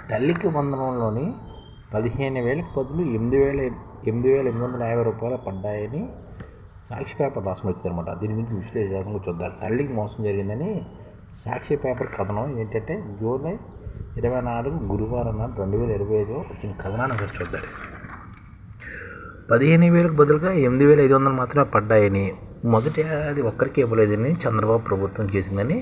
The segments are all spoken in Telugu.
తల్లికి వందనంలోని 15,000కి బదులు 8,850 రూపాయలు పడ్డాయని సాక్షి పేపర్ రాసుకుని వచ్చిందనమాట. దీని గురించి విశ్లేషణగా చూద్దాం. తల్లికి మోసం జరిగిందని సాక్షి పేపర్ కథనం ఏంటంటే జూలై 24 గురువారం 2025 వచ్చిన కథనాన్ని ఒకటి చూద్దాం. 15,000కి బదులుగా 8,500 మాత్రమే పడ్డాయని, మొదటి ఏడాది ఒక్కరికి ఇవ్వలేదని చంద్రబాబు ప్రభుత్వం చేసిందని,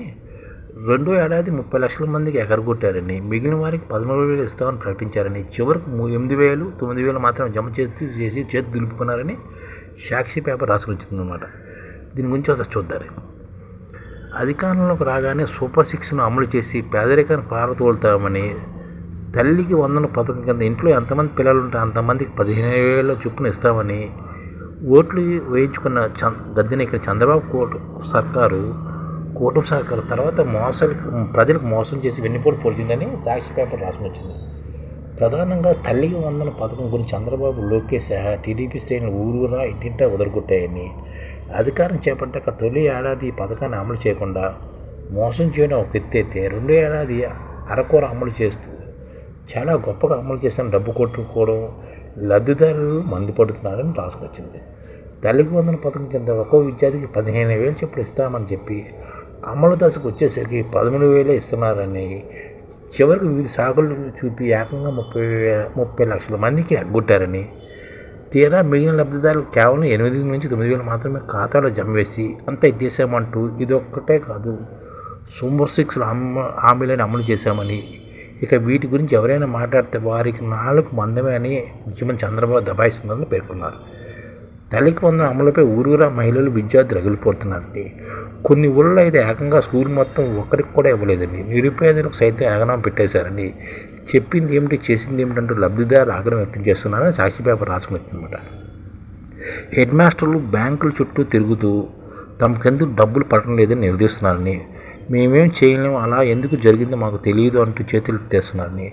రెండో ఏడాది 30 లక్షల మందికి ఎగరగొట్టారని, మిగిలిన వారికి 13,000 ఇస్తామని ప్రకటించారని, చివరికి 8,000, 9,000 మాత్రం జమ చేసి చేతి దులుపుకున్నారని సాక్షి పేపర్ రాసుకొచ్చిందన్నమాట. దీని గురించి ఒకసారి చూద్దారు. అధికారంలోకి రాగానే సూపర్ 6ను అమలు చేసి పేదరికాన్ని పారతోలుతామని, తల్లికి వందన పథకం కింద ఇంట్లో ఎంతమంది పిల్లలు ఉంటే అంతమందికి 15,000 చొప్పున ఇస్తామని ఓట్లు వేయించుకున్న గద్దెనెక్కిన చంద్రబాబు కూటమి సర్కారు తర్వాత ప్రజలకు మోసం చేసి వెన్నుపోటు పొడిచిందని సాక్షి పేపర్ రాసుకుని వచ్చింది. ప్రధానంగా తల్లికి వందన పథకం గురించి చంద్రబాబు, లోకేష్ సహా టీడీపీ శ్రేణులు ఊరూరా ఇంటింటా వదలగొట్టాయని, అధికారం చేపట్టాక తొలి ఏడాది ఈ పథకాన్ని అమలు చేయకుండా మోసం చేయడం ఒక ఎత్తైతే, రెండో ఏడాది అరకొర అమలు చేస్తూ చాలా గొప్పగా అమలు చేసిన డబ్బు కొట్టుకోవడం లబ్ధిదారులు మండిపడుతున్నారని రాసుకొచ్చింది. తల్లికి వందన పథకం కింద ఒక్కో విద్యార్థికి 15,000 చొప్పులు ఇస్తామని చెప్పి అమలు దశకు వచ్చేసరికి 13,000 ఇస్తున్నారని, చివరికి వివిధ శాఖలు చూపి ఏకంగా 30 లక్షల మందికి ఎగ్గొట్టారని, తీరా మిగిలిన లబ్ధిదారులు కేవలం 8 నుంచి 9,000 మాత్రమే ఖాతాలో జమ వేసి అంతా ఇచ్చేసామంటూ ఇదొక్కటే కాదు సూపర్ 6 హామీలను అమలు చేశామని, ఇక వీటి గురించి ఎవరైనా మాట్లాడితే వారికి 4 మందమే అని ముఖ్యమంత్రి చంద్రబాబు దబాయిస్తున్నారని పేర్కొన్నారు. తల్లికి వందన అమలుపై ఊరూరా మహిళలు, విద్యార్థులు రగిలిపోతున్నారని, కొన్ని ఊళ్ళో అయితే ఏకంగా స్కూల్ మొత్తం ఒక్కరికి కూడా ఇవ్వలేదని, నిరుపేదలకు సైతం ఎగనం పెట్టేశారని, చెప్పింది ఏమిటి చేసింది ఏమిటంటూ లబ్ధిదారులు ఆగ్రహం వ్యక్తం చేస్తున్నారని సాక్షి పేపర్ రాసుకుంటుందన్నమాట. హెడ్ మాస్టర్లు బ్యాంకుల చుట్టూ తిరుగుతూ తమకెందుకు డబ్బులు పడటం లేదని నిలదీస్తున్నారని, మేమేం చేయలేము, అలా ఎందుకు జరిగిందో మాకు తెలియదు అంటూ చేతులు ఎత్తేస్తున్నారని,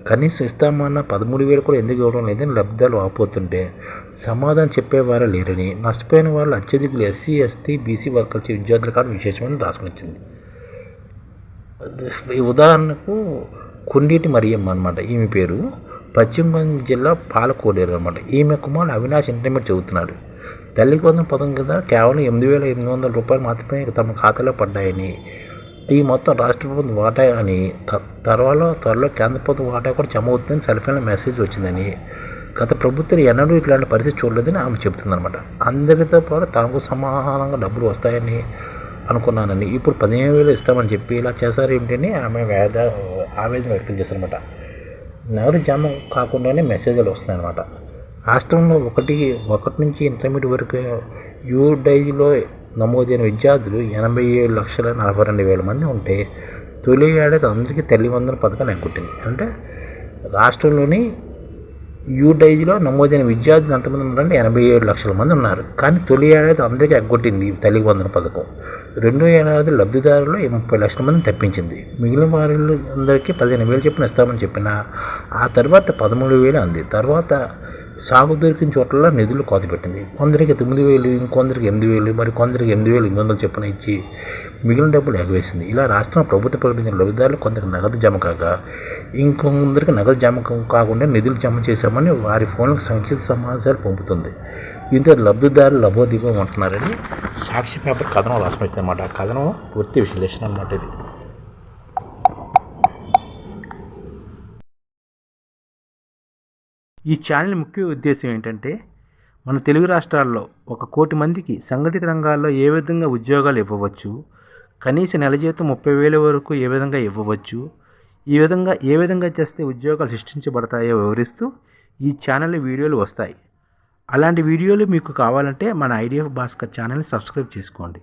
కనీసం ఇస్తామన్న 13,000 కూడా ఎందుకు ఇవ్వడం లేదని లబ్ధిదారులు వాపోతుంటే సమాధానం చెప్పేవారే లేరని, నష్టపోయిన వాళ్ళు అత్యధికులు ఎస్సీ, ఎస్టీ, బీసీ వర్గాల విద్యార్థుల కాదు విశేషమని రాసుకొచ్చింది. ఉదాహరణకు కొండేటి మరియమ్మ అనమాట. ఈమె పేరు పశ్చిమ గోదావరి జిల్లా పాలకోడేరు అనమాట. ఈమె కుమారుడు అవినాష్ ఇంటర్మీడియట్ చదువుతున్నాడు. తల్లికి వందన పథకం కింద కేవలం 8,800 రూపాయలు మాత్రమే తమ ఖాతాలో పడ్డాయని, ఈ మొత్తం రాష్ట్ర ప్రభుత్వం వాటా అని, త్వరలో కేంద్ర ప్రభుత్వం వాటా కూడా జమ అవుతుందని సెల్ఫోన్లో మెసేజ్ వచ్చిందని, గత ప్రభుత్వం ఎన్నడూ ఇట్లాంటి పరిస్థితి చూడలేదని ఆమె చెబుతుందన్నమాట. అందరితో పాటు తనకు సమానంగా డబ్బులు వస్తాయని అనుకున్నానని, ఇప్పుడు 15,000 ఇస్తామని చెప్పి ఇలా చేశారు ఏమిటని ఆమె ఆవేదన వ్యక్తం చేస్తారన్నమాట. నగదు జమ కాకుండానే మెసేజ్లు వస్తున్నాయన్నమాట. రాష్ట్రంలో ఒకటి నుంచి ఇంటర్మీడియట్ వరకు యూడైలో నమోదైన విద్యార్థులు 87,42,000 మంది ఉంటే, తొలి ఏడాది అందరికీ తల్లి వందన పథకాన్ని ఎగ్గొట్టింది. అంటే రాష్ట్రంలోని యూడైలో నమోదైన విద్యార్థులు ఎంతమంది ఉన్నారంటే 87 లక్షల మంది ఉన్నారు. కానీ తొలి ఏడాది అందరికీ ఎగ్గొట్టింది తల్లి వందన పథకం. రెండో ఏడాది లబ్ధిదారులు 30 లక్షల మందిని తప్పించింది. మిగిలిన వారిలో అందరికీ 15,000 చొప్పున ఇస్తామని చెప్పిన, ఆ తర్వాత 13,000 అంది. తర్వాత సాగు దొరికిన చోట్ల నిధులు కోతపెట్టింది. కొందరికి 9,000, ఇంకొందరికి 8,000, మరి కొందరికి 8,800 చొప్పున ఇచ్చి మిగిలిన డబ్బులు ఎగవేసింది. ఇలా రాష్ట్రం ప్రభుత్వం ప్రకటించిన లబ్ధిదారులు కొందరికి నగదు జమ కాగా, ఇంకొందరికి నగదు జమ కాకుండా నిధులు జమ చేశామని వారి ఫోన్లకు సంక్షిప్త సమాచారాలు పంపుతుంది. దీంతో లబ్ధిదారులు లబోదిబో ఉంటున్నారని సాక్షి పేపర్ కథనం రాసిపెట్టింది అన్నమాట. ఆ కథనం పూర్తి విశ్లేషణ అన్నమాట. ఇది ఈ ఛానల్ ముఖ్య ఉద్దేశం ఏంటంటే, మన తెలుగు రాష్ట్రాల్లో 1 కోటి మందికి సంఘటిత రంగాల్లో ఏ విధంగా ఉద్యోగాలు ఇవ్వవచ్చు, కనీస నెల జీతం 30,000 వరకు ఏ విధంగా ఇవ్వవచ్చు, ఏ విధంగా చేస్తే ఉద్యోగాలు సృష్టించబడతాయో వివరిస్తూ ఈ ఛానల్ వీడియోలు వస్తాయి. అలాంటి వీడియోలు మీకు కావాలంటే మన ఐడిఎఫ్ భాస్కర్ ఛానల్ని సబ్స్క్రైబ్ చేసుకోండి.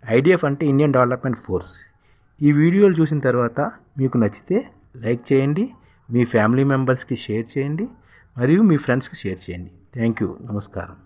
ఐడిఎఫ్ అంటే ఇండియన్ డెవలప్మెంట్ ఫోర్స్. ఈ వీడియోలు చూసిన తర్వాత మీకు నచ్చితే లైక్ చేయండి, మీ ఫ్యామిలీ మెంబర్స్కి షేర్ చేయండి, మరియు మీ ఫ్రెండ్స్కి షేర్ చేయండి. Thank you. నమస్కారం.